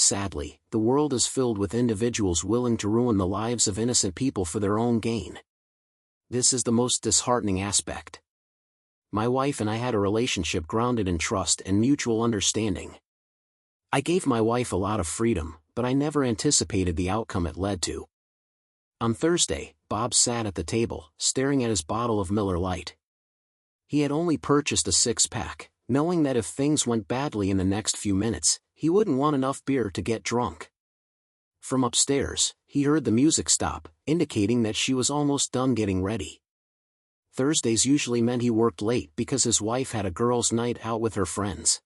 Sadly, the world is filled with individuals willing to ruin the lives of innocent people for their own gain. This is the most disheartening aspect. My wife and I had a relationship grounded in trust and mutual understanding. I gave my wife a lot of freedom, but I never anticipated the outcome it led to. On Thursday, Bob sat at the table, staring at his bottle of Miller Lite. He had only purchased a six-pack, knowing that if things went badly in the next few minutes, he wouldn't want enough beer to get drunk. From upstairs, he heard the music stop, indicating that she was almost done getting ready. Thursdays usually meant he worked late because his wife had a girls' night out with her friends.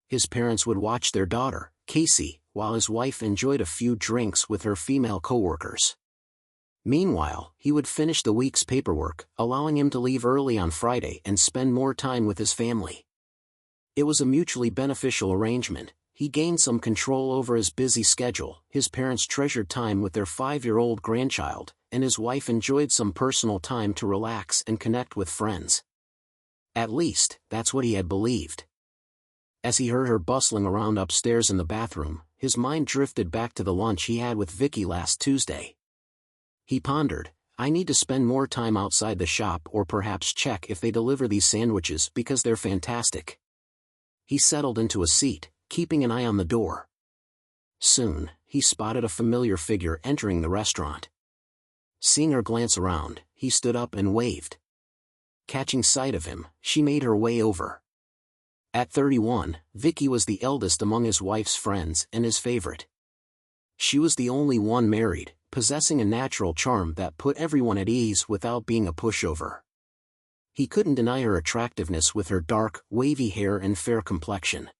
His parents would watch their daughter, Casey, while his wife enjoyed a few drinks with her female coworkers. Meanwhile, he would finish the week's paperwork, allowing him to leave early on Friday and spend more time with his family. It was a mutually beneficial arrangement. He gained some control over his busy schedule, his parents treasured time with their 5-year-old grandchild, and his wife enjoyed some personal time to relax and connect with friends. At least, that's what he had believed. As he heard her bustling around upstairs in the bathroom, his mind drifted back to the lunch he had with Vicky last Tuesday. He pondered, I need to spend more time outside the shop or perhaps check if they deliver these sandwiches because they're fantastic. He settled into a seat, keeping an eye on the door. Soon, he spotted a familiar figure entering the restaurant. Seeing her glance around, he stood up and waved. Catching sight of him, she made her way over. At 31, Vicky was the eldest among his wife's friends and his favorite. She was the only one married, possessing a natural charm that put everyone at ease without being a pushover. He couldn't deny her attractiveness with her dark, wavy hair and fair complexion.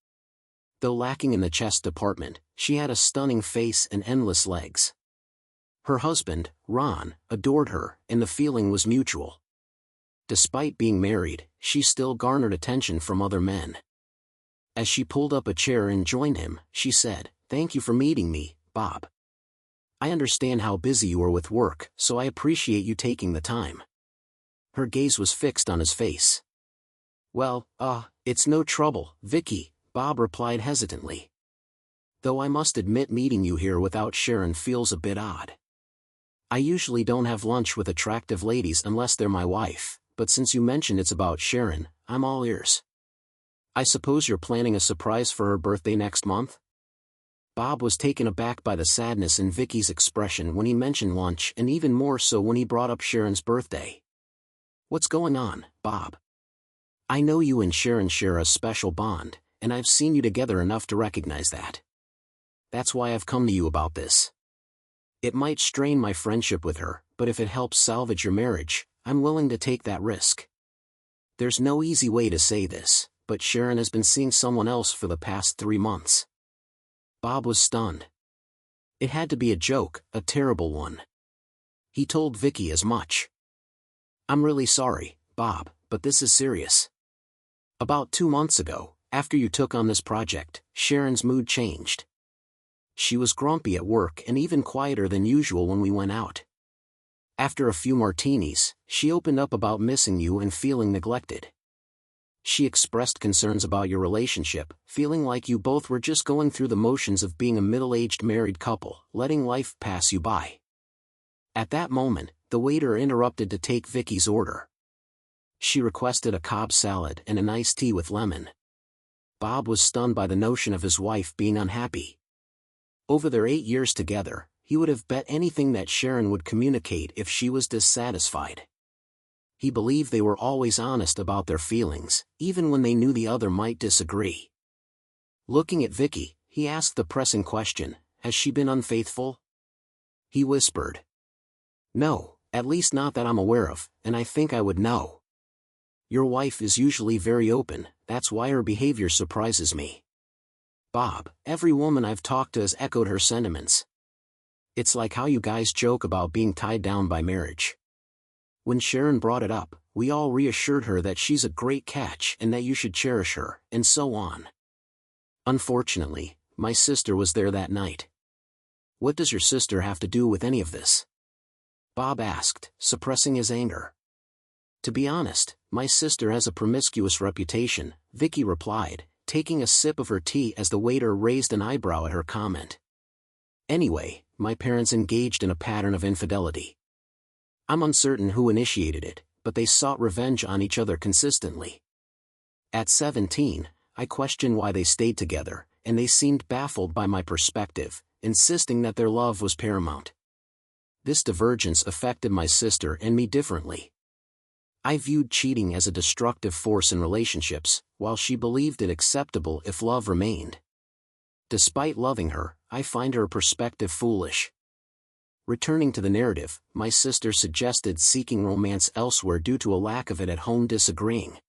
Though lacking in the chest department, she had a stunning face and endless legs. Her husband, Ron, adored her, and the feeling was mutual. Despite being married, she still garnered attention from other men. As she pulled up a chair and joined him, she said, "Thank you for meeting me, Bob. I understand how busy you are with work, so I appreciate you taking the time." Her gaze was fixed on his face. "Well, it's no trouble, Vicky," Bob replied hesitantly. "Though I must admit meeting you here without Sharon feels a bit odd. I usually don't have lunch with attractive ladies unless they're my wife, but since you mentioned it's about Sharon, I'm all ears. I suppose you're planning a surprise for her birthday next month?" Bob was taken aback by the sadness in Vicky's expression when he mentioned lunch and even more so when he brought up Sharon's birthday. "What's going on, Bob? I know you and Sharon share a special bond, and I've seen you together enough to recognize that. That's why I've come to you about this. It might strain my friendship with her, but if it helps salvage your marriage, I'm willing to take that risk. There's no easy way to say this, but Sharon has been seeing someone else for the past 3 months." Bob was stunned. It had to be a joke, a terrible one. He told Vicky as much. "I'm really sorry, Bob, but this is serious. About 2 months ago, after you took on this project, Sharon's mood changed. She was grumpy at work and even quieter than usual when we went out. After a few martinis, she opened up about missing you and feeling neglected. She expressed concerns about your relationship, feeling like you both were just going through the motions of being a middle-aged married couple, letting life pass you by." At that moment, the waiter interrupted to take Vicky's order. She requested a Cobb salad and an iced tea with lemon. Bob was stunned by the notion of his wife being unhappy. Over their 8 years together, he would have bet anything that Sharon would communicate if she was dissatisfied. He believed they were always honest about their feelings, even when they knew the other might disagree. Looking at Vicky, he asked the pressing question, "Has she been unfaithful?" He whispered, "No, at least not that I'm aware of, and I think I would know. Your wife is usually very open, that's why her behavior surprises me." "Bob, every woman I've talked to has echoed her sentiments. It's like how you guys joke about being tied down by marriage. When Sharon brought it up, we all reassured her that she's a great catch and that you should cherish her, and so on. Unfortunately, my sister was there that night." "What does your sister have to do with any of this?" Bob asked, suppressing his anger. "To be honest, my sister has a promiscuous reputation," Vicky replied, taking a sip of her tea as the waiter raised an eyebrow at her comment. Anyway, my parents engaged in a pattern of infidelity. I'm uncertain who initiated it, but they sought revenge on each other consistently. At 17, I questioned why they stayed together, and they seemed baffled by my perspective, insisting that their love was paramount. This divergence affected my sister and me differently. I viewed cheating as a destructive force in relationships, while she believed it acceptable if love remained. Despite loving her, I find her perspective foolish. Returning to the narrative, my sister suggested seeking romance elsewhere due to a lack of it at home, disagreeing.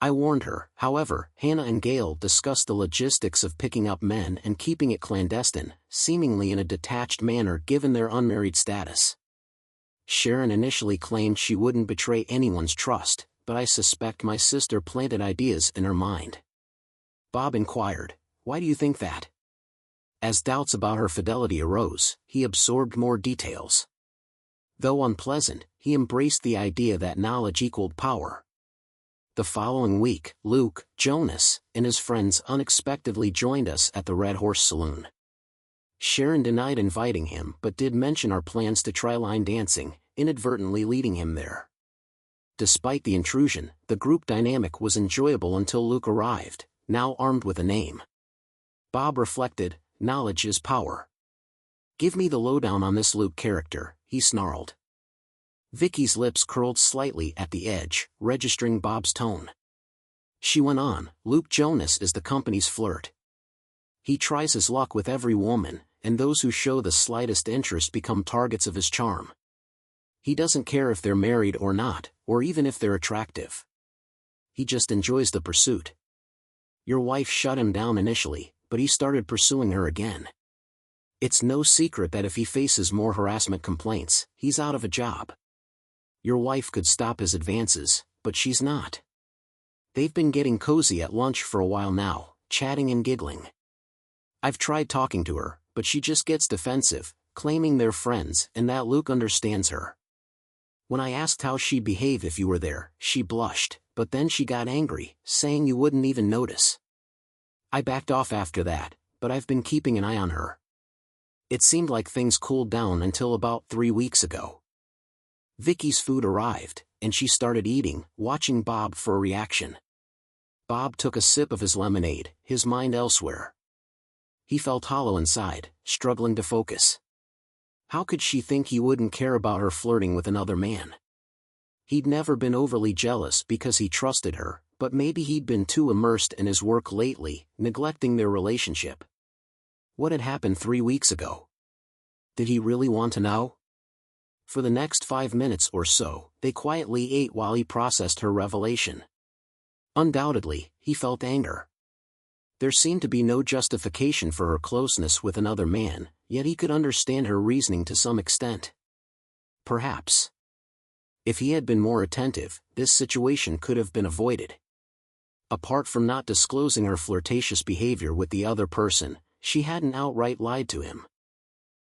I warned her. However, Hannah and Gail discussed the logistics of picking up men and keeping it clandestine, seemingly in a detached manner given their unmarried status. Sharon initially claimed she wouldn't betray anyone's trust, but I suspect my sister planted ideas in her mind. Bob inquired, "Why do you think that?" As doubts about her fidelity arose, he absorbed more details. Though unpleasant, he embraced the idea that knowledge equaled power. The following week, Luke, Jonas, and his friends unexpectedly joined us at the Red Horse Saloon. Sharon denied inviting him but did mention our plans to try line dancing, inadvertently leading him there. Despite the intrusion, the group dynamic was enjoyable until Luke arrived, now armed with a name. Bob reflected, "Knowledge is power." "Give me the lowdown on this Luke character," he snarled. Vicky's lips curled slightly at the edge, registering Bob's tone. She went on, "Luke Jonas is the company's flirt. He tries his luck with every woman, and those who show the slightest interest become targets of his charm. He doesn't care if they're married or not, or even if they're attractive. He just enjoys the pursuit. Your wife shut him down initially, but he started pursuing her again. It's no secret that if he faces more harassment complaints, he's out of a job. Your wife could stop his advances, but she's not. They've been getting cozy at lunch for a while now, chatting and giggling. I've tried talking to her, but she just gets defensive, claiming they're friends and that Luke understands her. When I asked how she'd behave if you were there, she blushed, but then she got angry, saying you wouldn't even notice. I backed off after that, but I've been keeping an eye on her. It seemed like things cooled down until about 3 weeks ago." Vicky's food arrived, and she started eating, watching Bob for a reaction. Bob took a sip of his lemonade, his mind elsewhere. He felt hollow inside, struggling to focus. How could she think he wouldn't care about her flirting with another man? He'd never been overly jealous because he trusted her, but maybe he'd been too immersed in his work lately, neglecting their relationship. What had happened 3 weeks ago? Did he really want to know? For the next 5 minutes or so, they quietly ate while he processed her revelation. Undoubtedly, he felt anger. There seemed to be no justification for her closeness with another man, yet he could understand her reasoning to some extent. Perhaps, if he had been more attentive, this situation could have been avoided. Apart from not disclosing her flirtatious behavior with the other person, she hadn't outright lied to him.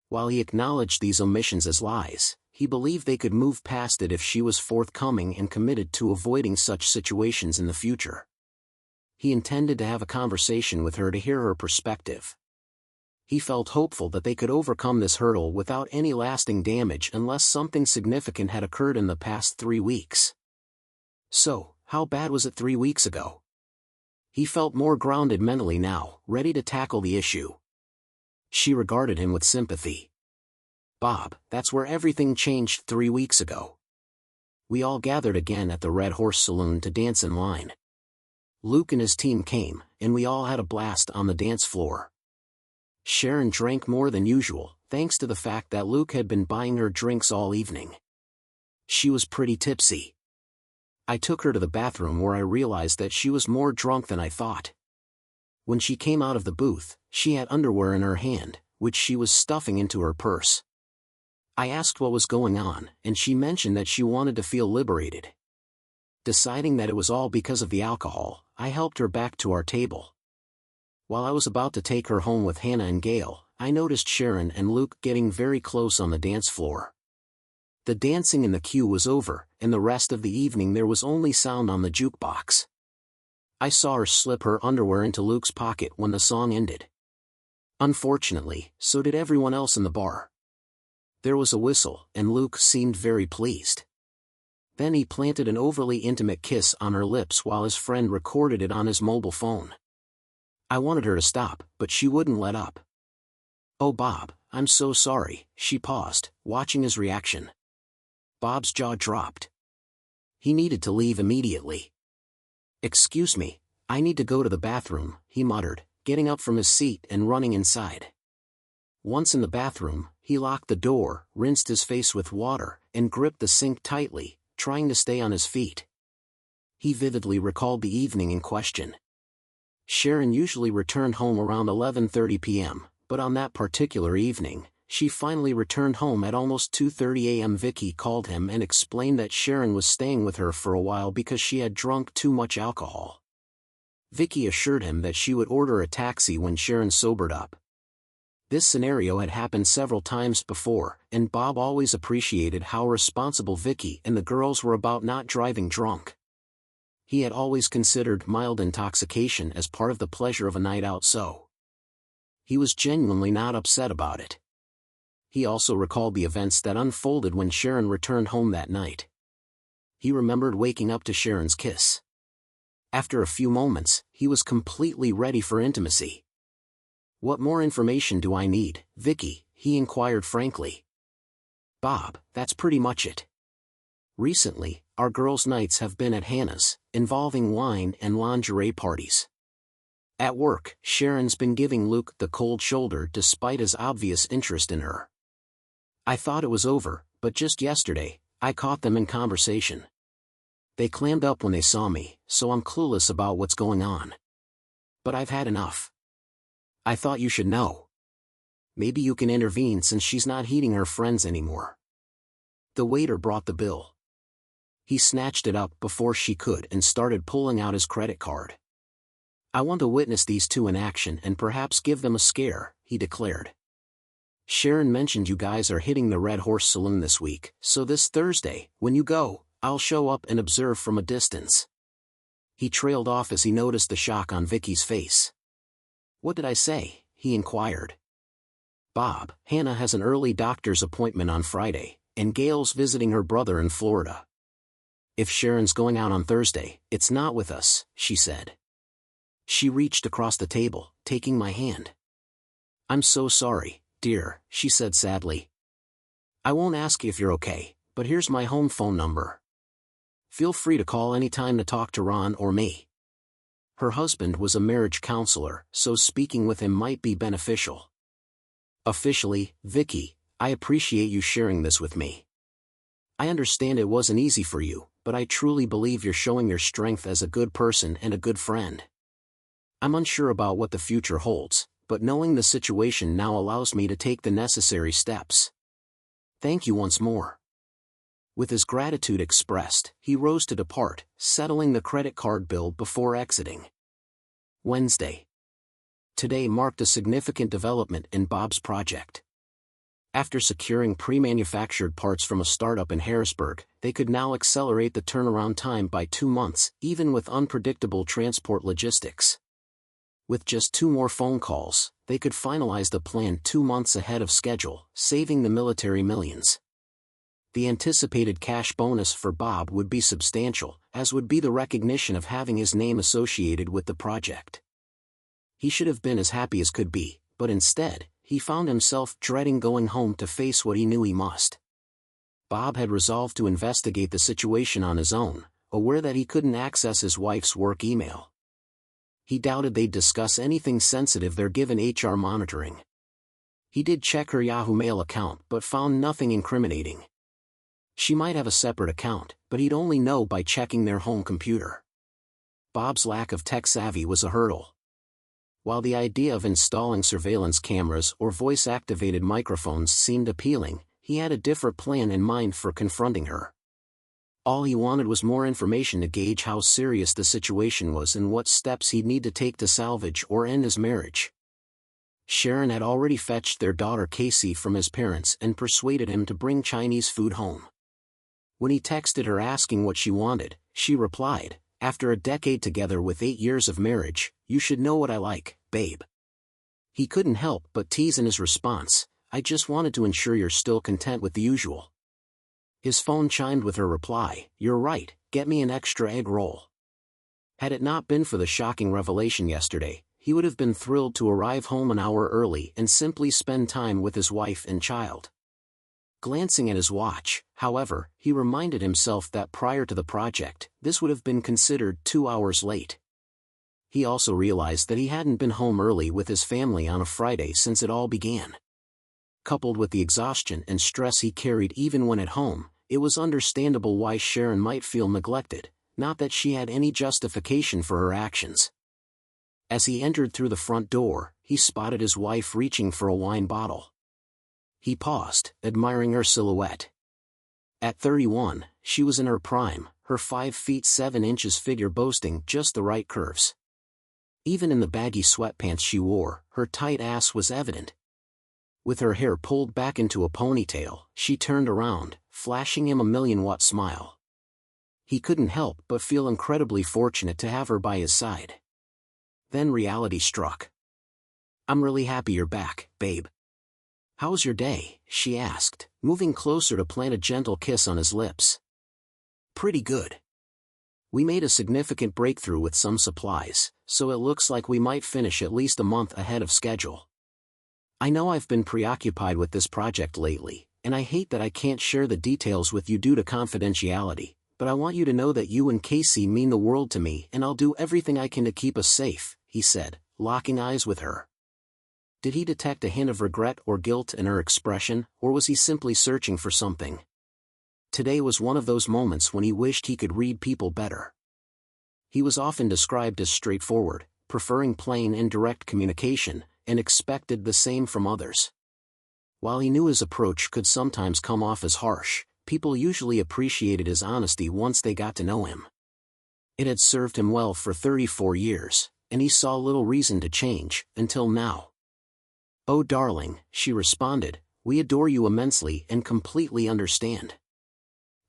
While he acknowledged these omissions as lies, he believed they could move past it if she was forthcoming and committed to avoiding such situations in the future. He intended to have a conversation with her to hear her perspective. He felt hopeful that they could overcome this hurdle without any lasting damage unless something significant had occurred in the past 3 weeks. So, how bad was it 3 weeks ago? He felt more grounded mentally now, ready to tackle the issue. She regarded him with sympathy. "Bob, that's where everything changed 3 weeks ago. We all gathered again at the Red Horse Saloon to dance in line. Luke and his team came, and we all had a blast on the dance floor. Sharon drank more than usual, thanks to the fact that Luke had been buying her drinks all evening. She was pretty tipsy. I took her to the bathroom where I realized that she was more drunk than I thought. When she came out of the booth, she had underwear in her hand, which she was stuffing into her purse. I asked what was going on, and she mentioned that she wanted to feel liberated. Deciding that it was all because of the alcohol, I helped her back to our table. While I was about to take her home with Hannah and Gail, I noticed Sharon and Luke getting very close on the dance floor. The dancing in the queue was over, and the rest of the evening there was only sound on the jukebox. I saw her slip her underwear into Luke's pocket when the song ended. Unfortunately, so did everyone else in the bar. There was a whistle, and Luke seemed very pleased. Then he planted an overly intimate kiss on her lips while his friend recorded it on his mobile phone. I wanted her to stop, but she wouldn't let up. "Oh Bob, I'm so sorry," she paused, watching his reaction. Bob's jaw dropped. He needed to leave immediately. "Excuse me, I need to go to the bathroom," he muttered, getting up from his seat and running inside. Once in the bathroom, he locked the door, rinsed his face with water, and gripped the sink tightly, trying to stay on his feet. He vividly recalled the evening in question. Sharon usually returned home around 11:30 p.m., but on that particular evening, she finally returned home at almost 2:30 a.m. Vicky called him and explained that Sharon was staying with her for a while because she had drunk too much alcohol. Vicky assured him that she would order a taxi when Sharon sobered up. This scenario had happened several times before, and Bob always appreciated how responsible Vicky and the girls were about not driving drunk. He had always considered mild intoxication as part of the pleasure of a night out, so he was genuinely not upset about it. He also recalled the events that unfolded when Sharon returned home that night. He remembered waking up to Sharon's kiss. After a few moments, he was completely ready for intimacy. "What more information do I need, Vicky?" he inquired frankly. "Bob, that's pretty much it. Recently, our girls' nights have been at Hannah's, involving wine and lingerie parties. At work, Sharon's been giving Luke the cold shoulder despite his obvious interest in her. I thought it was over, but just yesterday, I caught them in conversation. They clammed up when they saw me, so I'm clueless about what's going on. But I've had enough. I thought you should know. Maybe you can intervene since she's not heeding her friends anymore." The waiter brought the bill. He snatched it up before she could and started pulling out his credit card. "I want to witness these two in action and perhaps give them a scare," he declared. "Sharon mentioned you guys are hitting the Red Horse Saloon this week, so this Thursday, when you go, I'll show up and observe from a distance." He trailed off as he noticed the shock on Vicky's face. "What did I say?" he inquired. "Bob, Hannah has an early doctor's appointment on Friday, and Gail's visiting her brother in Florida. If Sharon's going out on Thursday, it's not with us," she said. She reached across the table, taking my hand. "I'm so sorry, dear," she said sadly. "I won't ask if you're okay, but here's my home phone number. Feel free to call anytime to talk to Ron or me." Her husband was a marriage counselor, so speaking with him might be beneficial. "Officially, Vicky, I appreciate you sharing this with me. I understand it wasn't easy for you, but I truly believe you're showing your strength as a good person and a good friend. I'm unsure about what the future holds, but knowing the situation now allows me to take the necessary steps. Thank you once more." With his gratitude expressed, he rose to depart, settling the credit card bill before exiting. Wednesday. Today marked a significant development in Bob's project. After securing pre-manufactured parts from a startup in Harrisburg, they could now accelerate the turnaround time by 2 months, even with unpredictable transport logistics. With just 2 more phone calls, they could finalize the plan 2 months ahead of schedule, saving the military millions. The anticipated cash bonus for Bob would be substantial, as would be the recognition of having his name associated with the project. He should have been as happy as could be, but instead, he found himself dreading going home to face what he knew he must. Bob had resolved to investigate the situation on his own, aware that he couldn't access his wife's work email. He doubted they'd discuss anything sensitive they're given HR monitoring. He did check her Yahoo Mail account but found nothing incriminating. She might have a separate account, but he'd only know by checking their home computer. Bob's lack of tech savvy was a hurdle. While the idea of installing surveillance cameras or voice-activated microphones seemed appealing, he had a different plan in mind for confronting her. All he wanted was more information to gauge how serious the situation was and what steps he'd need to take to salvage or end his marriage. Sharon had already fetched their daughter Casey from his parents and persuaded him to bring Chinese food home. When he texted her asking what she wanted, she replied, After a decade together with 8 years of marriage, you should know what I like, babe. He couldn't help but tease in his response, I just wanted to ensure you're still content with the usual. His phone chimed with her reply, you're right, get me an extra egg roll. Had it not been for the shocking revelation yesterday, he would have been thrilled to arrive home an hour early and simply spend time with his wife and child. Glancing at his watch, however, he reminded himself that prior to the project, this would have been considered 2 hours late. He also realized that he hadn't been home early with his family on a Friday since it all began. Coupled with the exhaustion and stress he carried even when at home, it was understandable why Sharon might feel neglected, not that she had any justification for her actions. As he entered through the front door, he spotted his wife reaching for a wine bottle. He paused, admiring her silhouette. At 31, she was in her prime, her 5 feet 7 inches figure boasting just the right curves. Even in the baggy sweatpants she wore, her tight ass was evident. With her hair pulled back into a ponytail, she turned around, flashing him a million-watt smile. He couldn't help but feel incredibly fortunate to have her by his side. Then reality struck. I'm really happy you're back, babe. How's your day? She asked, moving closer to plant a gentle kiss on his lips. Pretty good. We made a significant breakthrough with some supplies, so it looks like we might finish at least a month ahead of schedule. I know I've been preoccupied with this project lately, and I hate that I can't share the details with you due to confidentiality, but I want you to know that you and Casey mean the world to me and I'll do everything I can to keep us safe, he said, locking eyes with her. Did he detect a hint of regret or guilt in her expression, or was he simply searching for something? Today was one of those moments when he wished he could read people better. He was often described as straightforward, preferring plain and direct communication, and expected the same from others. While he knew his approach could sometimes come off as harsh, people usually appreciated his honesty once they got to know him. It had served him well for 34 years, and he saw little reason to change, until now. Oh darling, she responded, we adore you immensely and completely understand.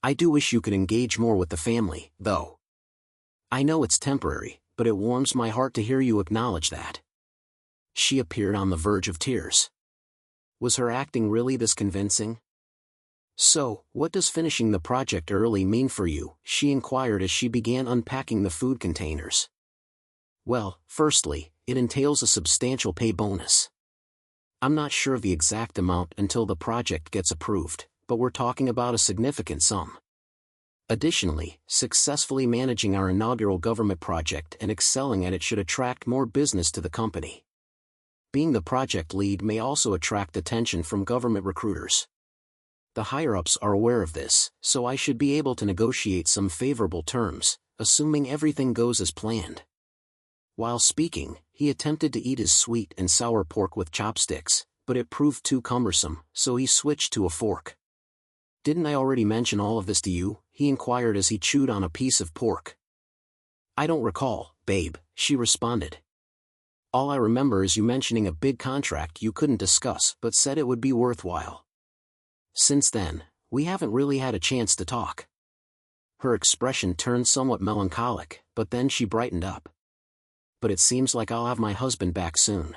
I do wish you could engage more with the family, though. I know it's temporary, but it warms my heart to hear you acknowledge that. She appeared on the verge of tears. Was her acting really this convincing? So, what does finishing the project early mean for you? She inquired as she began unpacking the food containers. Well, firstly, it entails a substantial pay bonus. I'm not sure of the exact amount until the project gets approved, but we're talking about a significant sum. Additionally, successfully managing our inaugural government project and excelling at it should attract more business to the company. Being the project lead may also attract attention from government recruiters. The higher-ups are aware of this, so I should be able to negotiate some favorable terms, assuming everything goes as planned. While speaking, he attempted to eat his sweet and sour pork with chopsticks, but it proved too cumbersome, so he switched to a fork. Didn't I already mention all of this to you? He inquired as he chewed on a piece of pork. I don't recall, babe, she responded. All I remember is you mentioning a big contract you couldn't discuss but said it would be worthwhile. Since then, we haven't really had a chance to talk. Her expression turned somewhat melancholic, but then she brightened up. But it seems like I'll have my husband back soon.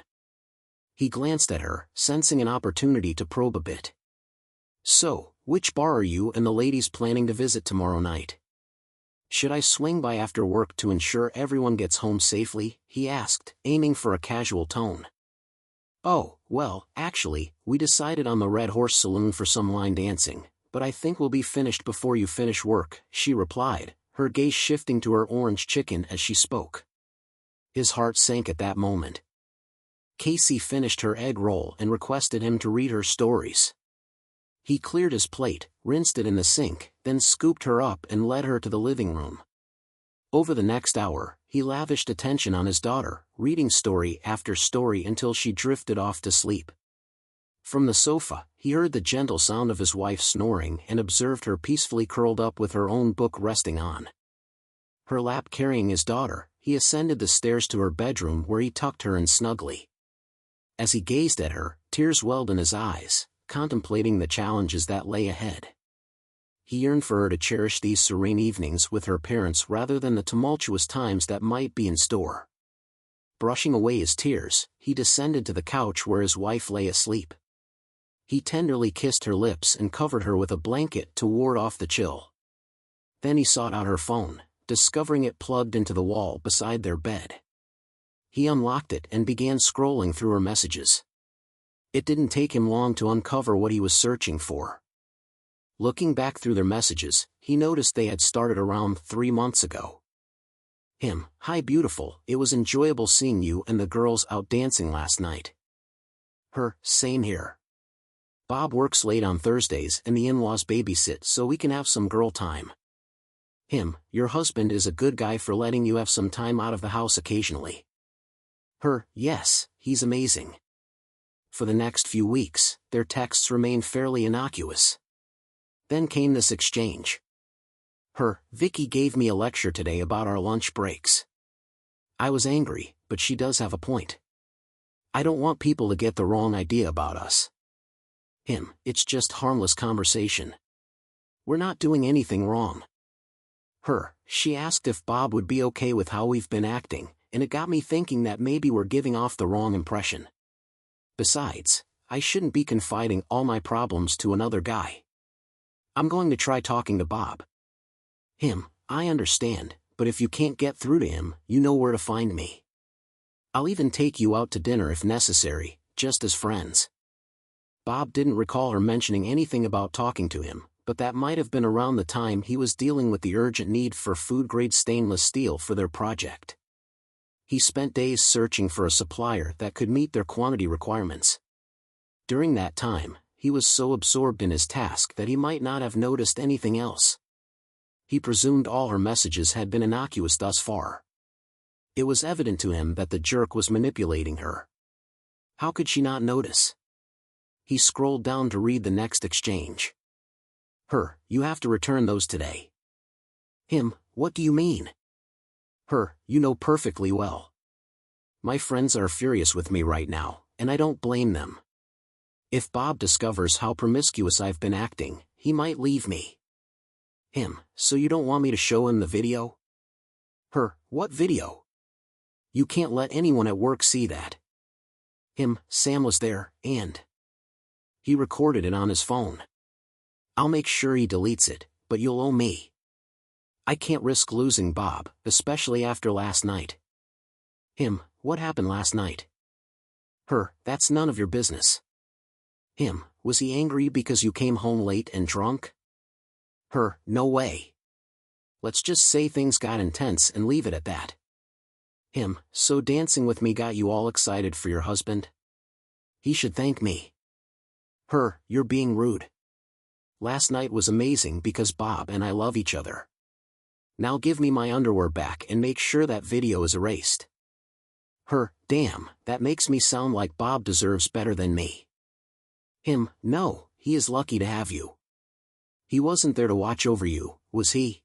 He glanced at her, sensing an opportunity to probe a bit. So, which bar are you and the ladies planning to visit tomorrow night? Should I swing by after work to ensure everyone gets home safely? He asked, aiming for a casual tone. Oh, well, actually, we decided on the Red Horse Saloon for some line dancing, but I think we'll be finished before you finish work, she replied, her gaze shifting to her orange chicken as she spoke. His heart sank at that moment. Casey finished her egg roll and requested him to read her stories. He cleared his plate, rinsed it in the sink, then scooped her up and led her to the living room. Over the next hour, he lavished attention on his daughter, reading story after story until she drifted off to sleep. From the sofa, he heard the gentle sound of his wife snoring and observed her peacefully curled up with her own book resting on her lap carrying his daughter. He ascended the stairs to her bedroom where he tucked her in snugly. As he gazed at her, tears welled in his eyes, contemplating the challenges that lay ahead. He yearned for her to cherish these serene evenings with her parents rather than the tumultuous times that might be in store. Brushing away his tears, he descended to the couch where his wife lay asleep. He tenderly kissed her lips and covered her with a blanket to ward off the chill. Then he sought out her phone, discovering it plugged into the wall beside their bed. He unlocked it and began scrolling through her messages. It didn't take him long to uncover what he was searching for. Looking back through their messages, he noticed they had started around 3 months ago. Him: "Hi beautiful, it was enjoyable seeing you and the girls out dancing last night." Her: "Same here. Bob works late on Thursdays and the in-laws babysit so we can have some girl time." Him: "Your husband is a good guy for letting you have some time out of the house occasionally." Her: "Yes, he's amazing." For the next few weeks, their texts remained fairly innocuous. Then came this exchange. Her: "Vicky gave me a lecture today about our lunch breaks. I was angry, but she does have a point. I don't want people to get the wrong idea about us." Him: "It's just harmless conversation. We're not doing anything wrong." Her: "She asked if Bob would be okay with how we've been acting, and it got me thinking that maybe we're giving off the wrong impression. Besides, I shouldn't be confiding all my problems to another guy. I'm going to try talking to Bob." Him: "I understand, but if you can't get through to him, you know where to find me. I'll even take you out to dinner if necessary, just as friends." Bob didn't recall her mentioning anything about talking to him, but that might have been around the time he was dealing with the urgent need for food-grade stainless steel for their project. He spent days searching for a supplier that could meet their quantity requirements. During that time, he was so absorbed in his task that he might not have noticed anything else. He presumed all her messages had been innocuous thus far. It was evident to him that the jerk was manipulating her. How could she not notice? He scrolled down to read the next exchange. Her: "You have to return those today." Him: "What do you mean?" Her: "You know perfectly well. My friends are furious with me right now, and I don't blame them. If Bob discovers how promiscuous I've been acting, he might leave me." Him: "So you don't want me to show him the video?" Her: "What video? You can't let anyone at work see that." Him: "Sam was there, and he recorded it on his phone. I'll make sure he deletes it, but you'll owe me. I can't risk losing Bob, especially after last night." Him: "What happened last night?" Her: "That's none of your business." Him: "Was he angry because you came home late and drunk?" Her: "No way. Let's just say things got intense and leave it at that." Him: "So dancing with me got you all excited for your husband? He should thank me." Her: "You're being rude. Last night was amazing because Bob and I love each other. Now give me my underwear back and make sure that video is erased." Her: "Damn, that makes me sound like Bob deserves better than me." Him: "No, he is lucky to have you. He wasn't there to watch over you, was he?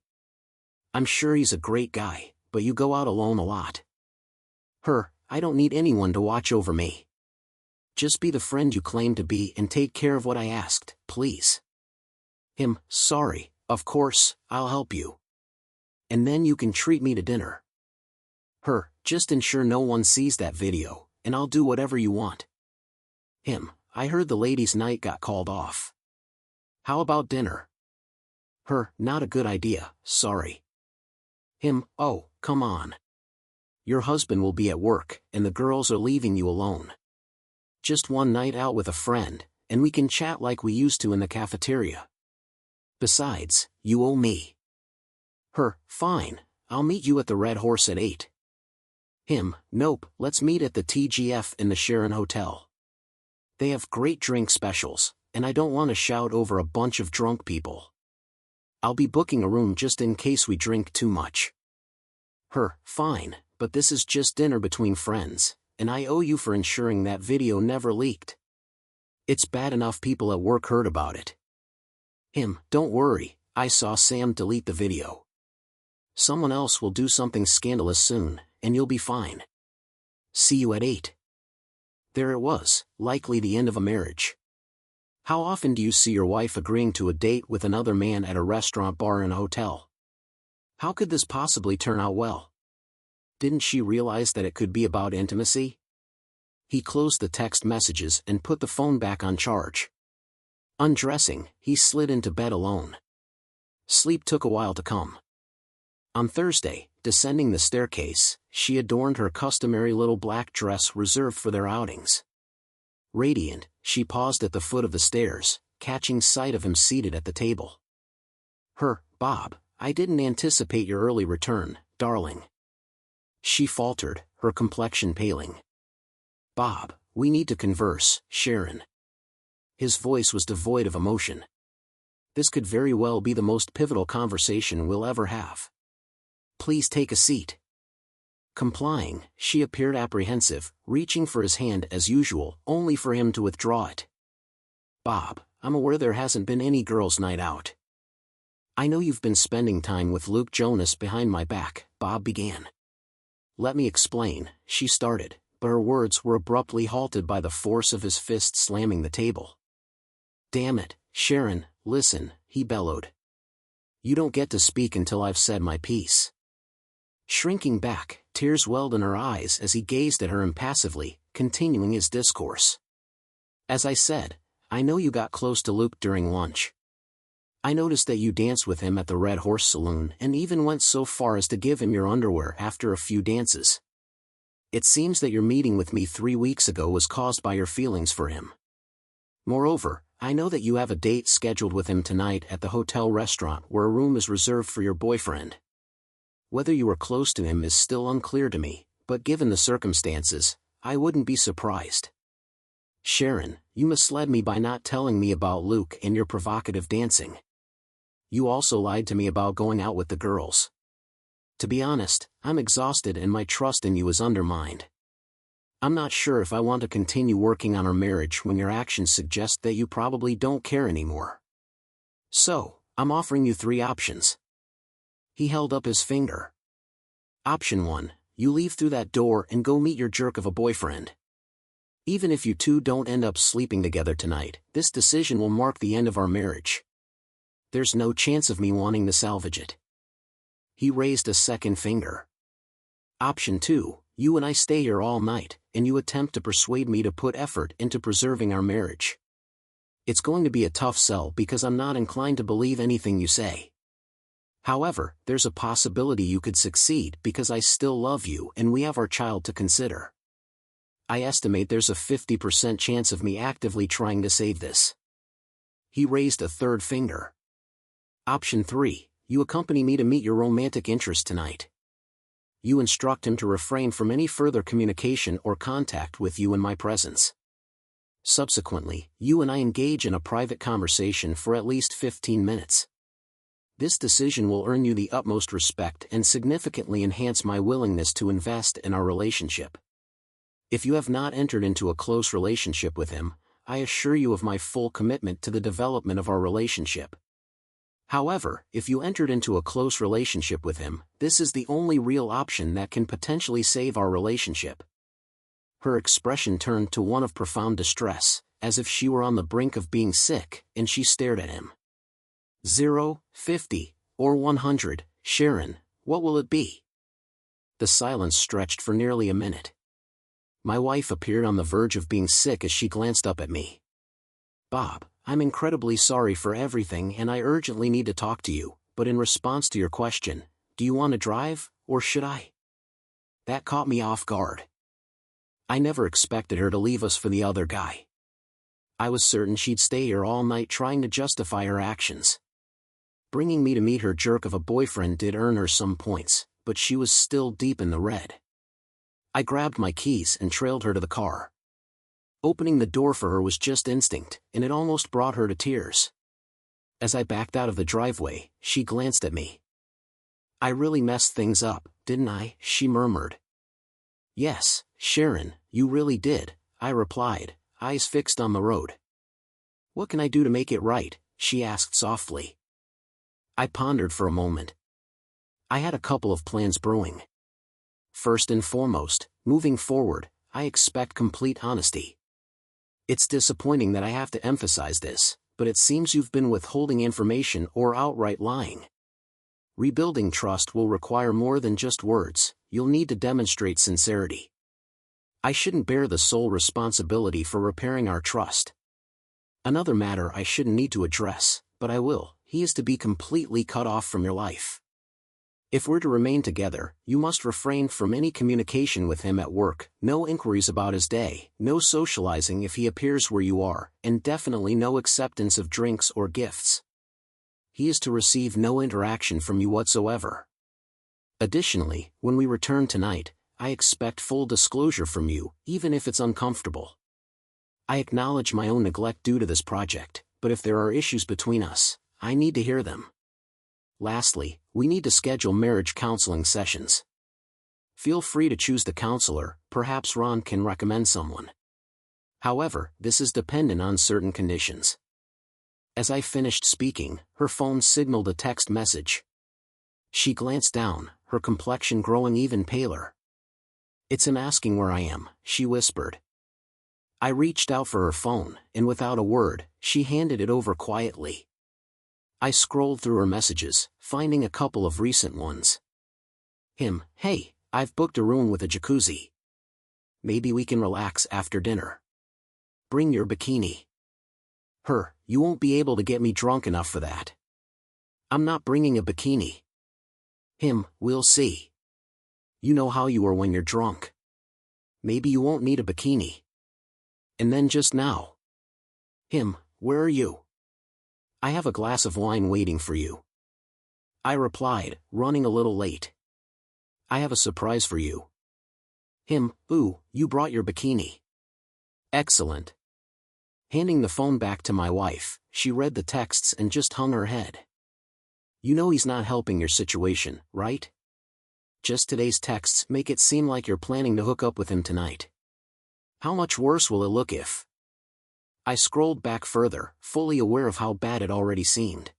I'm sure he's a great guy, but you go out alone a lot." Her: "I don't need anyone to watch over me. Just be the friend you claim to be and take care of what I asked, please." Him: "Sorry, of course, I'll help you. And then you can treat me to dinner." Her: "Just ensure no one sees that video, and I'll do whatever you want." Him: "I heard the ladies' night got called off. How about dinner?" Her: "Not a good idea, sorry." Him: "Oh, come on. Your husband will be at work, and the girls are leaving you alone. Just one night out with a friend, and we can chat like we used to in the cafeteria. Besides, you owe me." Her: "Fine, I'll meet you at the Red Horse at 8. Him: "Nope, let's meet at the TGF in the Sharon Hotel. They have great drink specials, and I don't want to shout over a bunch of drunk people. I'll be booking a room just in case we drink too much." Her: "Fine, but this is just dinner between friends, and I owe you for ensuring that video never leaked. It's bad enough people at work heard about it." Him: "Don't worry, I saw Sam delete the video. Someone else will do something scandalous soon, and you'll be fine. See you at 8. There it was, likely the end of a marriage. How often do you see your wife agreeing to a date with another man at a restaurant, bar, and a hotel? How could this possibly turn out well? Didn't she realize that it could be about intimacy? He closed the text messages and put the phone back on charge. Undressing, he slid into bed alone. Sleep took a while to come. On Thursday, descending the staircase, she adorned her customary little black dress reserved for their outings. Radiant, she paused at the foot of the stairs, catching sight of him seated at the table. "Bob, I didn't anticipate your early return, darling." She faltered, her complexion paling. "Bob, we need to converse, Sharon." His voice was devoid of emotion. "This could very well be the most pivotal conversation we'll ever have. Please take a seat." Complying, she appeared apprehensive, reaching for his hand as usual, only for him to withdraw it. "Bob, I'm aware there hasn't been any girls' night out. I know you've been spending time with Luke Jonas behind my back," Bob began. "Let me explain," she started, but her words were abruptly halted by the force of his fist slamming the table. "Damn it, Sharon, listen," he bellowed. "You don't get to speak until I've said my piece." Shrinking back, tears welled in her eyes as he gazed at her impassively, continuing his discourse. "As I said, I know you got close to Luke during lunch. I noticed that you danced with him at the Red Horse Saloon and even went so far as to give him your underwear after a few dances. It seems that your meeting with me 3 weeks ago was caused by your feelings for him. Moreover, I know that you have a date scheduled with him tonight at the hotel restaurant where a room is reserved for your boyfriend. Whether you were close to him is still unclear to me, but given the circumstances, I wouldn't be surprised. Sharon, you misled me by not telling me about Luke and your provocative dancing. You also lied to me about going out with the girls. To be honest, I'm exhausted and my trust in you is undermined. I'm not sure if I want to continue working on our marriage when your actions suggest that you probably don't care anymore. So, I'm offering you 3 options." He held up his finger. "Option 1, you leave through that door and go meet your jerk of a boyfriend. Even if you two don't end up sleeping together tonight, this decision will mark the end of our marriage. There's no chance of me wanting to salvage it." He raised a second finger. "Option 2, you and I stay here all night, and you attempt to persuade me to put effort into preserving our marriage. It's going to be a tough sell because I'm not inclined to believe anything you say. However, there's a possibility you could succeed because I still love you and we have our child to consider. I estimate there's a 50% chance of me actively trying to save this." He raised a third finger. "Option 3, you accompany me to meet your romantic interest tonight. You instruct him to refrain from any further communication or contact with you in my presence. Subsequently, you and I engage in a private conversation for at least 15 minutes. This decision will earn you the utmost respect and significantly enhance my willingness to invest in our relationship. If you have not entered into a close relationship with him, I assure you of my full commitment to the development of our relationship. However, if you entered into a close relationship with him, this is the only real option that can potentially save our relationship." Her expression turned to one of profound distress, as if she were on the brink of being sick, and she stared at him. 0, 50, or 100, Sharon, what will it be?" The silence stretched for nearly a minute. My wife appeared on the verge of being sick as she glanced up at me. "Bob, I'm incredibly sorry for everything and I urgently need to talk to you, but in response to your question, do you want to drive, or should I?" That caught me off guard. I never expected her to leave us for the other guy. I was certain she'd stay here all night trying to justify her actions. Bringing me to meet her jerk of a boyfriend did earn her some points, but she was still deep in the red. I grabbed my keys and trailed her to the car. Opening the door for her was just instinct, and it almost brought her to tears. As I backed out of the driveway, she glanced at me. "I really messed things up, didn't I?" she murmured. "Yes, Sharon, you really did," I replied, eyes fixed on the road. "What can I do to make it right?" she asked softly. I pondered for a moment. I had a couple of plans brewing. First and foremost, moving forward, I expect complete honesty. It's disappointing that I have to emphasize this, but it seems you've been withholding information or outright lying. Rebuilding trust will require more than just words. You'll need to demonstrate sincerity. I shouldn't bear the sole responsibility for repairing our trust. Another matter I shouldn't need to address, but I will. He is to be completely cut off from your life. If we're to remain together, you must refrain from any communication with him at work, no inquiries about his day, no socializing if he appears where you are, and definitely no acceptance of drinks or gifts. He is to receive no interaction from you whatsoever. Additionally, when we return tonight, I expect full disclosure from you, even if it's uncomfortable. I acknowledge my own neglect due to this project, but if there are issues between us, I need to hear them. Lastly, we need to schedule marriage counseling sessions. Feel free to choose the counselor, perhaps Ron can recommend someone. However, this is dependent on certain conditions. As I finished speaking, her phone signaled a text message. She glanced down, her complexion growing even paler. "It's him asking where I am," she whispered. I reached out for her phone, and without a word, she handed it over quietly. I scrolled through her messages, finding a couple of recent ones. Him: "Hey, I've booked a room with a jacuzzi. Maybe we can relax after dinner. Bring your bikini." Her: "You won't be able to get me drunk enough for that. I'm not bringing a bikini." Him: "We'll see. You know how you are when you're drunk. Maybe you won't need a bikini." And then just now. Him: "Where are you? I have a glass of wine waiting for you." I replied, running a little late. "I have a surprise for you." Him: "Ooh, you brought your bikini. Excellent." Handing the phone back to my wife, she read the texts and just hung her head. "You know he's not helping your situation, right? Just today's texts make it seem like you're planning to hook up with him tonight. How much worse will it look if—" I scrolled back further, fully aware of how bad it already seemed.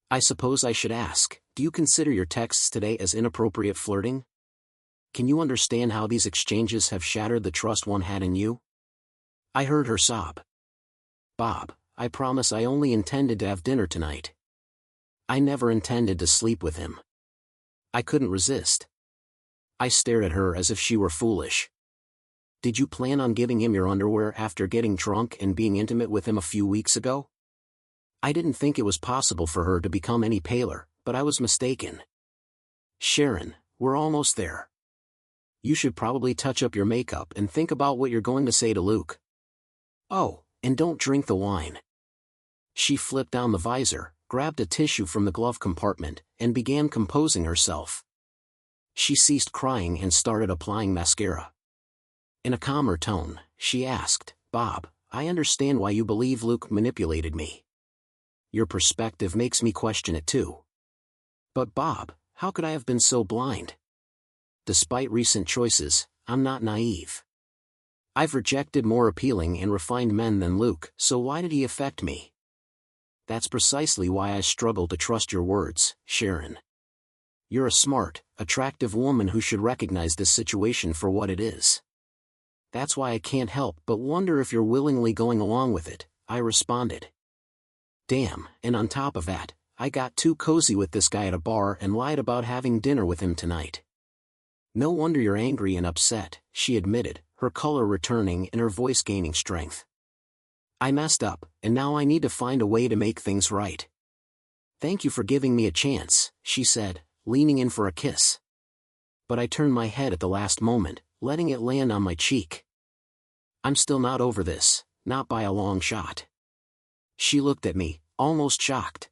I suppose I should ask, do you consider your texts today as inappropriate flirting? Can you understand how these exchanges have shattered the trust one had in you? I heard her sob. "Bob, I promise I only intended to have dinner tonight. I never intended to sleep with him." I couldn't resist. I stared at her as if she were foolish. "Did you plan on giving him your underwear after getting drunk and being intimate with him a few weeks ago?" I didn't think it was possible for her to become any paler, but I was mistaken. "Sharon, we're almost there. You should probably touch up your makeup and think about what you're going to say to Luke. Oh, and don't drink the wine." She flipped down the visor, grabbed a tissue from the glove compartment, and began composing herself. She ceased crying and started applying mascara. In a calmer tone, she asked, "Bob, I understand why you believe Luke manipulated me. Your perspective makes me question it too. But Bob, how could I have been so blind? Despite recent choices, I'm not naive. I've rejected more appealing and refined men than Luke, so why did he affect me? That's precisely why I struggle to trust your words, Sharon. You're a smart, attractive woman who should recognize this situation for what it is. That's why I can't help but wonder if you're willingly going along with it," I responded. "Damn, and on top of that, I got too cozy with this guy at a bar and lied about having dinner with him tonight." "No wonder you're angry and upset," she admitted, her color returning and her voice gaining strength. "I messed up, and now I need to find a way to make things right. Thank you for giving me a chance," she said, leaning in for a kiss. But I turned my head at the last moment, letting it land on my cheek. "I'm still not over this, not by a long shot." She looked at me, almost shocked.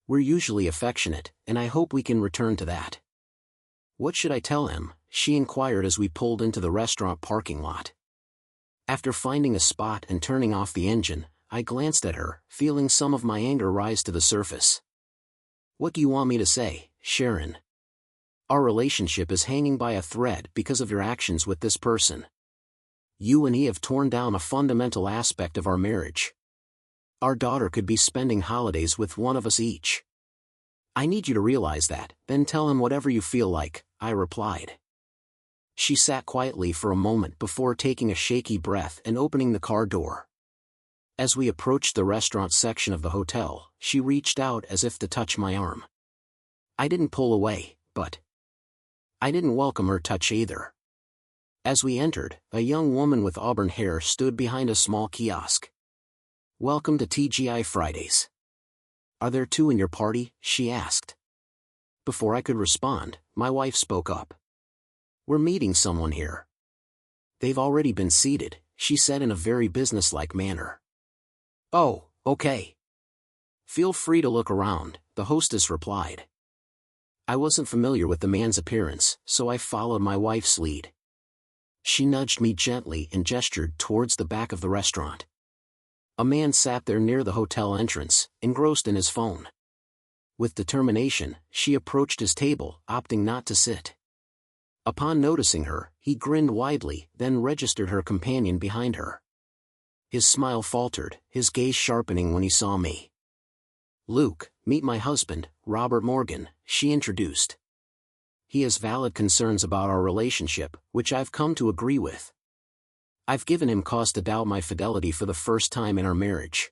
"We're usually affectionate, and I hope we can return to that." "What should I tell him?" she inquired as we pulled into the restaurant parking lot. After finding a spot and turning off the engine, I glanced at her, feeling some of my anger rise to the surface. "What do you want me to say, Sharon? Our relationship is hanging by a thread because of your actions with this person. You and he have torn down a fundamental aspect of our marriage. Our daughter could be spending holidays with one of us each. I need you to realize that, then tell him whatever you feel like," I replied. She sat quietly for a moment before taking a shaky breath and opening the car door. As we approached the restaurant section of the hotel, she reached out as if to touch my arm. I didn't pull away, but I didn't welcome her touch either. As we entered, a young woman with auburn hair stood behind a small kiosk. "Welcome to TGI Fridays. Are there two in your party?" she asked. Before I could respond, my wife spoke up. "We're meeting someone here." "They've already been seated," she said in a very businesslike manner. "Oh, okay. Feel free to look around," the hostess replied. I wasn't familiar with the man's appearance, so I followed my wife's lead. She nudged me gently and gestured towards the back of the restaurant. A man sat there near the hotel entrance, engrossed in his phone. With determination, she approached his table, opting not to sit. Upon noticing her, he grinned widely, then registered her companion behind her. His smile faltered, his gaze sharpening when he saw me. "Luke, meet my husband, Robert Morgan," she introduced. "He has valid concerns about our relationship, which I've come to agree with. I've given him cause to doubt my fidelity for the first time in our marriage.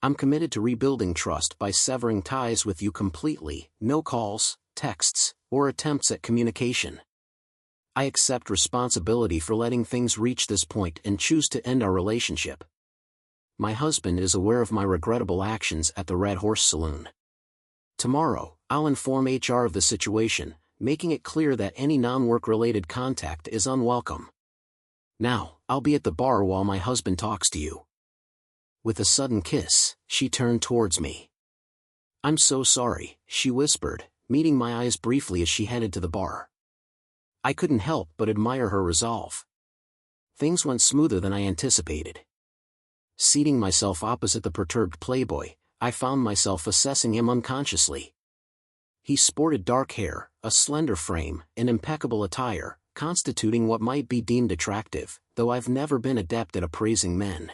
I'm committed to rebuilding trust by severing ties with you completely, no calls, texts, or attempts at communication. I accept responsibility for letting things reach this point and choose to end our relationship. My husband is aware of my regrettable actions at the Red Horse Saloon. Tomorrow, I'll inform HR of the situation, making it clear that any non-work-related contact is unwelcome. Now, I'll be at the bar while my husband talks to you." With a sudden kiss, she turned towards me. "I'm so sorry," she whispered, meeting my eyes briefly as she headed to the bar. I couldn't help but admire her resolve. Things went smoother than I anticipated. Seating myself opposite the perturbed playboy, I found myself assessing him unconsciously. He sported dark hair, a slender frame, and impeccable attire, constituting what might be deemed attractive, though I've never been adept at appraising men.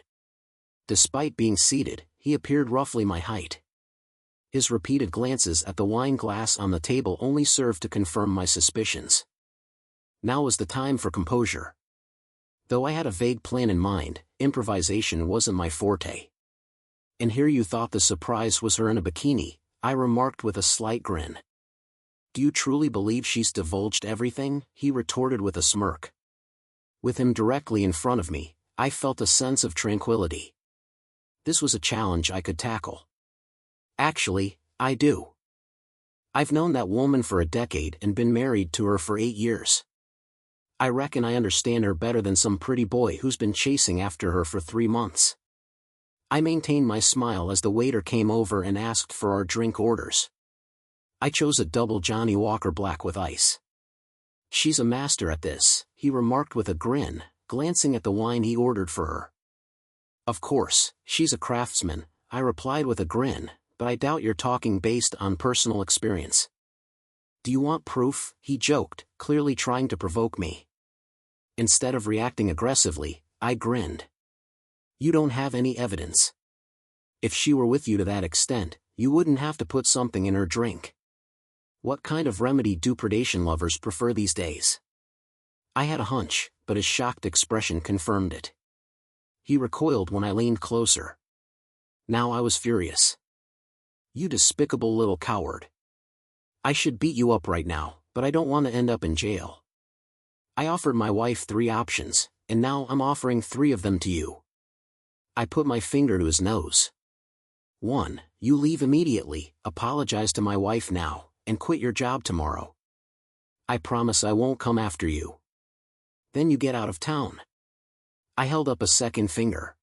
Despite being seated, he appeared roughly my height. His repeated glances at the wine glass on the table only served to confirm my suspicions. Now was the time for composure. Though I had a vague plan in mind, improvisation wasn't my forte. "And here you thought the surprise was her in a bikini," I remarked with a slight grin. "Do you truly believe she's divulged everything?" he retorted with a smirk. With him directly in front of me, I felt a sense of tranquility. This was a challenge I could tackle. "Actually, I do. I've known that woman for a decade and been married to her for 8 years. I reckon I understand her better than some pretty boy who's been chasing after her for 3 months. I maintained my smile as the waiter came over and asked for our drink orders. I chose a double Johnny Walker Black with ice. "She's a master at this," he remarked with a grin, glancing at the wine he ordered for her. "Of course, she's a craftsman," I replied with a grin, "but I doubt you're talking based on personal experience." "Do you want proof?" he joked, clearly trying to provoke me. Instead of reacting aggressively, I grinned. "You don't have any evidence. If she were with you to that extent, you wouldn't have to put something in her drink. What kind of remedy do predation lovers prefer these days?" I had a hunch, but his shocked expression confirmed it. He recoiled when I leaned closer. Now I was furious. "You despicable little coward. I should beat you up right now, but I don't want to end up in jail. I offered my wife 3 options, and now I'm offering 3 of them to you." I put my finger to his nose. 1. You leave immediately, apologize to my wife now, and quit your job tomorrow. I promise I won't come after you. Then you get out of town. I held up a second finger.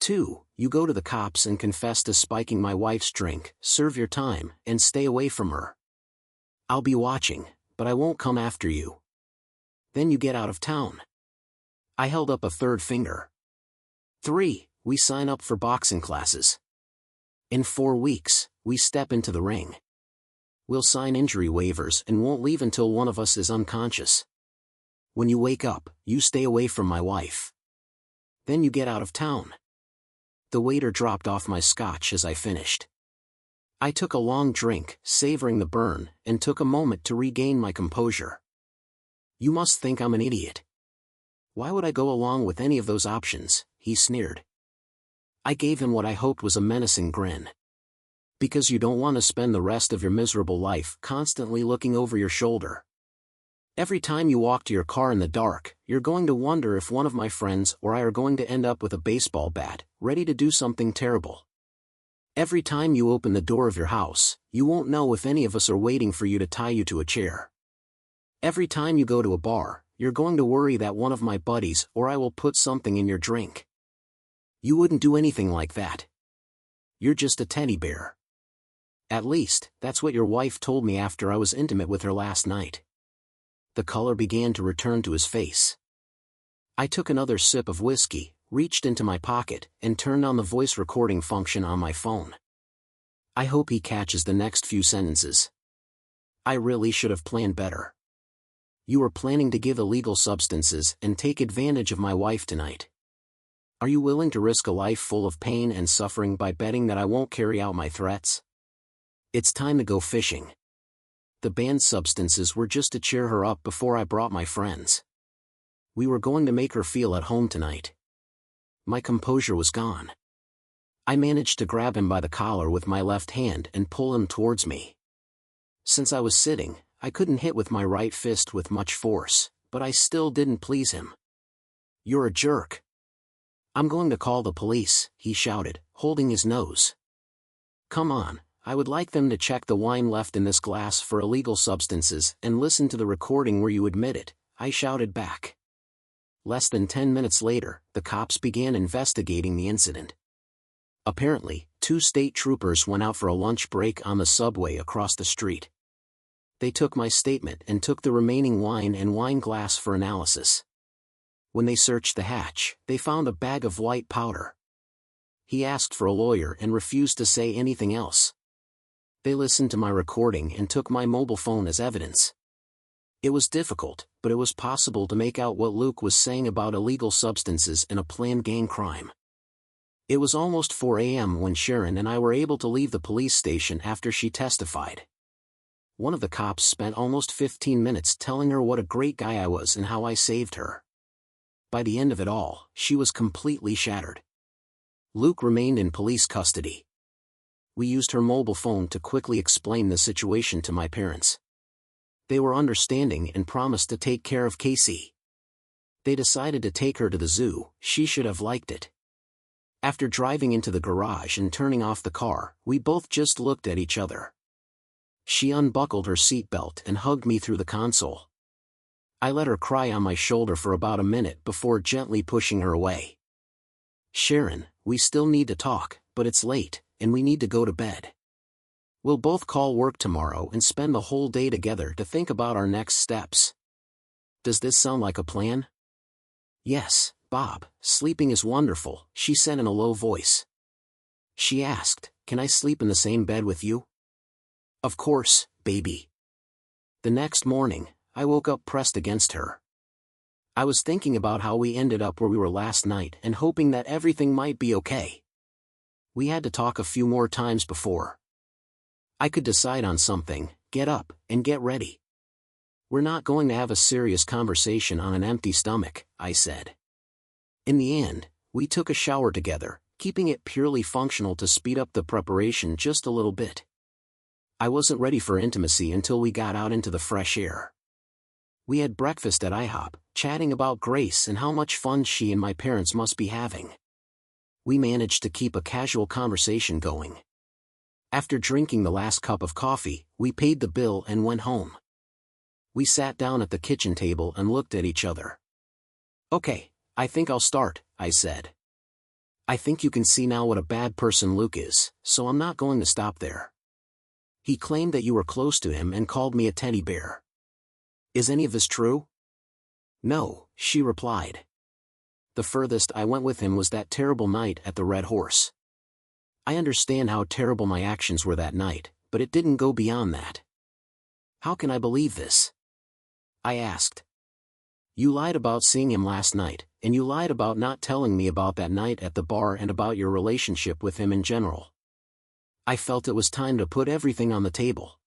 2. You go to the cops and confess to spiking my wife's drink, serve your time, and stay away from her. I'll be watching, but I won't come after you. Then you get out of town. I held up a third finger. 3. We sign up for boxing classes. In 4 weeks, we step into the ring. We'll sign injury waivers and won't leave until one of us is unconscious. When you wake up, you stay away from my wife. Then you get out of town." The waiter dropped off my scotch as I finished. I took a long drink, savoring the burn, and took a moment to regain my composure. You must think I'm an idiot. Why would I go along with any of those options, he sneered. I gave him what I hoped was a menacing grin. Because you don't want to spend the rest of your miserable life constantly looking over your shoulder. Every time you walk to your car in the dark, you're going to wonder if one of my friends or I are going to end up with a baseball bat, ready to do something terrible. Every time you open the door of your house, you won't know if any of us are waiting for you to tie you to a chair. Every time you go to a bar, you're going to worry that one of my buddies or I will put something in your drink. You wouldn't do anything like that. You're just a teddy bear. At least, that's what your wife told me after I was intimate with her last night. The color began to return to his face. I took another sip of whiskey, reached into my pocket, and turned on the voice recording function on my phone. I hope he catches the next few sentences. I really should have planned better. You were planning to give illegal substances and take advantage of my wife tonight. Are you willing to risk a life full of pain and suffering by betting that I won't carry out my threats? It's time to go fishing. The banned substances were just to cheer her up before I brought my friends. We were going to make her feel at home tonight. My composure was gone. I managed to grab him by the collar with my left hand and pull him towards me. Since I was sitting, I couldn't hit with my right fist with much force, but I still didn't please him. You're a jerk. I'm going to call the police, he shouted, holding his nose. Come on, I would like them to check the wine left in this glass for illegal substances and listen to the recording where you admit it, I shouted back. Less than 10 minutes later, the cops began investigating the incident. Apparently, 2 state troopers went out for a lunch break on the subway across the street. They took my statement and took the remaining wine and wine glass for analysis. When they searched the hatch, they found a bag of white powder. He asked for a lawyer and refused to say anything else. They listened to my recording and took my mobile phone as evidence. It was difficult, but it was possible to make out what Luke was saying about illegal substances and a planned gang crime. It was almost 4 a.m. when Sharon and I were able to leave the police station after she testified. One of the cops spent almost 15 minutes telling her what a great guy I was and how I saved her. By the end of it all, she was completely shattered. Luke remained in police custody. We used her mobile phone to quickly explain the situation to my parents. They were understanding and promised to take care of Casey. They decided to take her to the zoo. She should have liked it. After driving into the garage and turning off the car, we both just looked at each other. She unbuckled her seatbelt and hugged me through the console. I let her cry on my shoulder for about a minute before gently pushing her away. Sharon, we still need to talk, but it's late, and we need to go to bed. We'll both call work tomorrow and spend the whole day together to think about our next steps. Does this sound like a plan? Yes, Bob, sleeping is wonderful, she said in a low voice. She asked, can I sleep in the same bed with you? Of course, baby. The next morning, I woke up pressed against her. I was thinking about how we ended up where we were last night and hoping that everything might be okay. We had to talk a few more times before I could decide on something, get up, and get ready. We're not going to have a serious conversation on an empty stomach, I said. In the end, we took a shower together, keeping it purely functional to speed up the preparation just a little bit. I wasn't ready for intimacy until we got out into the fresh air. We had breakfast at IHOP, chatting about Grace and how much fun she and my parents must be having. We managed to keep a casual conversation going. After drinking the last cup of coffee, we paid the bill and went home. We sat down at the kitchen table and looked at each other. Okay, I think I'll start, I said. I think you can see now what a bad person Luke is, so I'm not going to stop there. He claimed that you were close to him and called me a teddy bear. Is any of this true? No, she replied. The furthest I went with him was that terrible night at the Red Horse. I understand how terrible my actions were that night, but it didn't go beyond that. How can I believe this? I asked. You lied about seeing him last night, and you lied about not telling me about that night at the bar and about your relationship with him in general. I felt it was time to put everything on the table.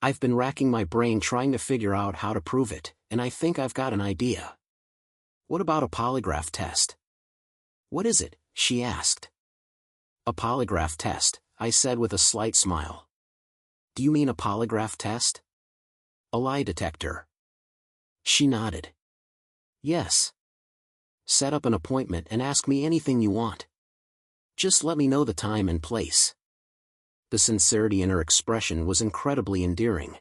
I've been racking my brain trying to figure out how to prove it, and I think I've got an idea. What about a polygraph test? What is it? She asked. A polygraph test, I said with a slight smile. Do you mean a polygraph test? A lie detector. She nodded. Yes. Set up an appointment and ask me anything you want. Just let me know the time and place. The sincerity in her expression was incredibly endearing.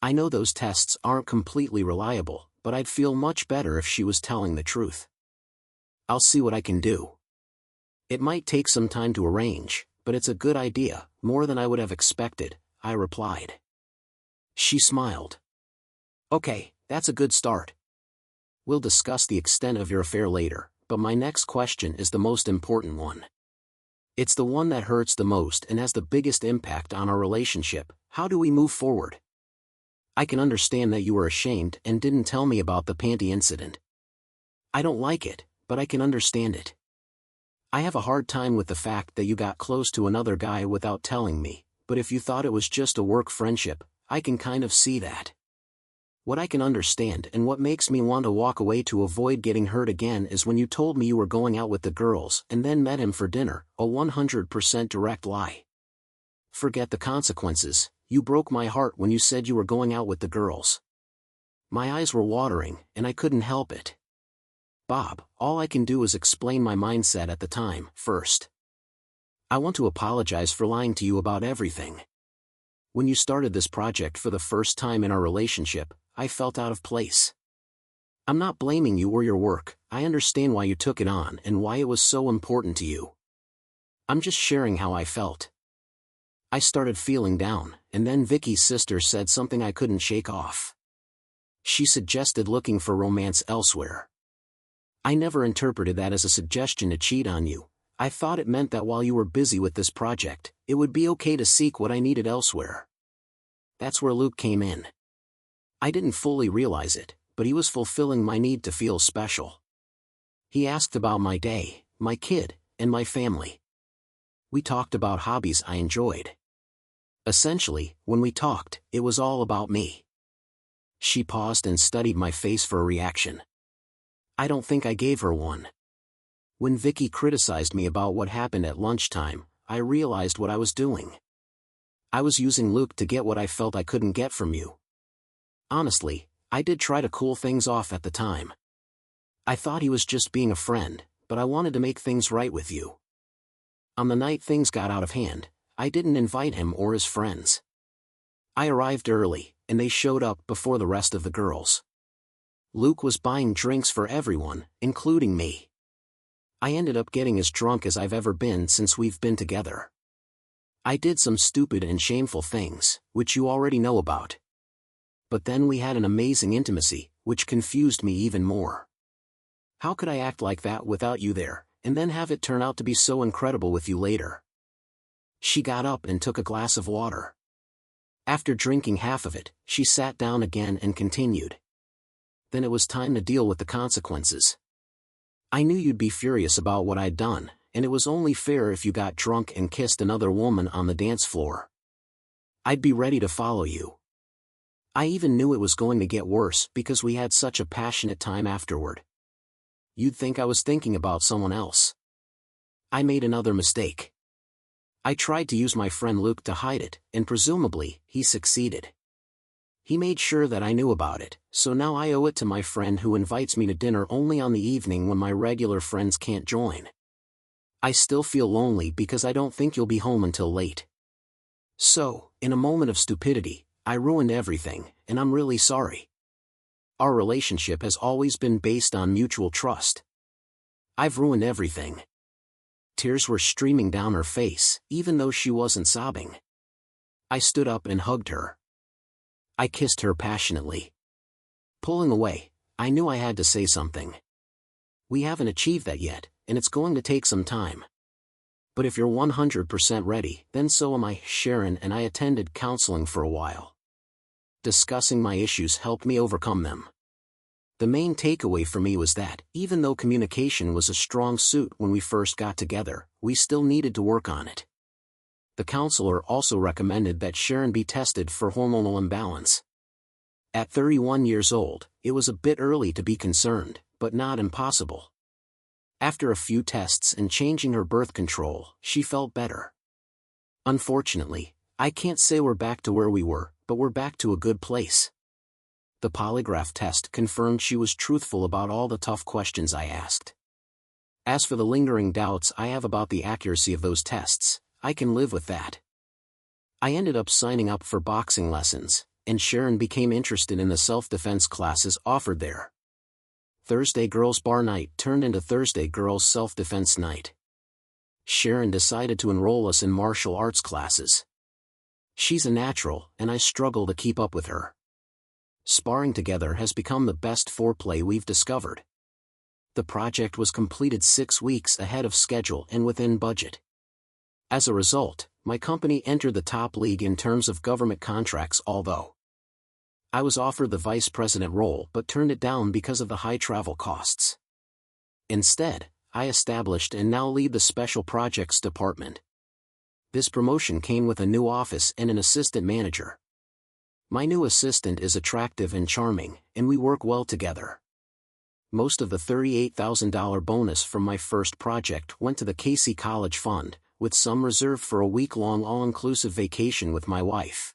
I know those tests aren't completely reliable, but I'd feel much better if she was telling the truth. I'll see what I can do. It might take some time to arrange, but it's a good idea, more than I would have expected, I replied. She smiled. Okay, that's a good start. We'll discuss the extent of your affair later, but my next question is the most important one. It's the one that hurts the most and has the biggest impact on our relationship. How do we move forward? I can understand that you were ashamed and didn't tell me about the panty incident. I don't like it, but I can understand it. I have a hard time with the fact that you got close to another guy without telling me, but if you thought it was just a work friendship, I can kind of see that. What I can understand and what makes me want to walk away to avoid getting hurt again is when you told me you were going out with the girls and then met him for dinner, a 100% direct lie. Forget the consequences, you broke my heart when you said you were going out with the girls. My eyes were watering, and I couldn't help it. Bob, all I can do is explain my mindset at the time. First, I want to apologize for lying to you about everything. When you started this project for the first time in our relationship, I felt out of place. I'm not blaming you or your work, I understand why you took it on and why it was so important to you. I'm just sharing how I felt. I started feeling down, and then Vicky's sister said something I couldn't shake off. She suggested looking for romance elsewhere. I never interpreted that as a suggestion to cheat on you. I thought it meant that while you were busy with this project, it would be okay to seek what I needed elsewhere. That's where Luke came in. I didn't fully realize it, but he was fulfilling my need to feel special. He asked about my day, my kid, and my family. We talked about hobbies I enjoyed. Essentially, when we talked, it was all about me. She paused and studied my face for a reaction. I don't think I gave her one. When Vicky criticized me about what happened at lunchtime, I realized what I was doing. I was using Luke to get what I felt I couldn't get from you. Honestly, I did try to cool things off at the time. I thought he was just being a friend, but I wanted to make things right with you. On the night things got out of hand, I didn't invite him or his friends. I arrived early, and they showed up before the rest of the girls. Luke was buying drinks for everyone, including me. I ended up getting as drunk as I've ever been since we've been together. I did some stupid and shameful things, which you already know about. But then we had an amazing intimacy, which confused me even more. How could I act like that without you there, and then have it turn out to be so incredible with you later? She got up and took a glass of water. After drinking half of it, she sat down again and continued. Then it was time to deal with the consequences. I knew you'd be furious about what I'd done, and it was only fair if you got drunk and kissed another woman on the dance floor. I'd be ready to follow you. I even knew it was going to get worse because we had such a passionate time afterward. You'd think I was thinking about someone else. I made another mistake. I tried to use my friend Luke to hide it, and presumably, he succeeded. He made sure that I knew about it, so now I owe it to my friend who invites me to dinner only on the evening when my regular friends can't join. I still feel lonely because I don't think you'll be home until late. So, in a moment of stupidity, I ruined everything, and I'm really sorry. Our relationship has always been based on mutual trust. I've ruined everything. Tears were streaming down her face, even though she wasn't sobbing. I stood up and hugged her. I kissed her passionately. Pulling away, I knew I had to say something. We haven't achieved that yet, and it's going to take some time. But if you're 100% ready, then so am I. Sharon and I attended counseling for a while. Discussing my issues helped me overcome them. The main takeaway for me was that, even though communication was a strong suit when we first got together, we still needed to work on it. The counselor also recommended that Sharon be tested for hormonal imbalance. At 31 years old, it was a bit early to be concerned, but not impossible. After a few tests and changing her birth control, she felt better. Unfortunately, I can't say we're back to where we were, but we're back to a good place. The polygraph test confirmed she was truthful about all the tough questions I asked. As for the lingering doubts I have about the accuracy of those tests, I can live with that. I ended up signing up for boxing lessons, and Sharon became interested in the self-defense classes offered there. Thursday Girls Bar Night turned into Thursday Girls Self-Defense Night. Sharon decided to enroll us in martial arts classes. She's a natural, and I struggle to keep up with her. Sparring together has become the best foreplay we've discovered. The project was completed 6 weeks ahead of schedule and within budget. As a result, my company entered the top league in terms of government contracts, although I was offered the vice president role but turned it down because of the high travel costs. Instead, I established and now lead the Special Projects Department. This promotion came with a new office and an assistant manager. My new assistant is attractive and charming, and we work well together. Most of the $38,000 bonus from my first project went to the Casey College Fund, with some reserved for a week-long all-inclusive vacation with my wife.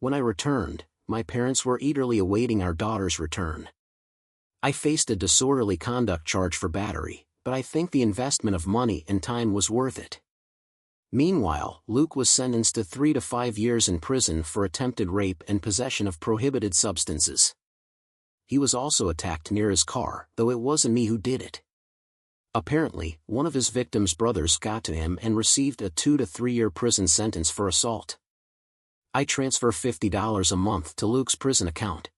When I returned, my parents were eagerly awaiting our daughter's return. I faced a disorderly conduct charge for battery, but I think the investment of money and time was worth it. Meanwhile, Luke was sentenced to 3 to 5 years in prison for attempted rape and possession of prohibited substances. He was also attacked near his car, though it wasn't me who did it. Apparently, one of his victim's brothers got to him and received a 2 to 3 year prison sentence for assault. I transfer $50 a month to Luke's prison account.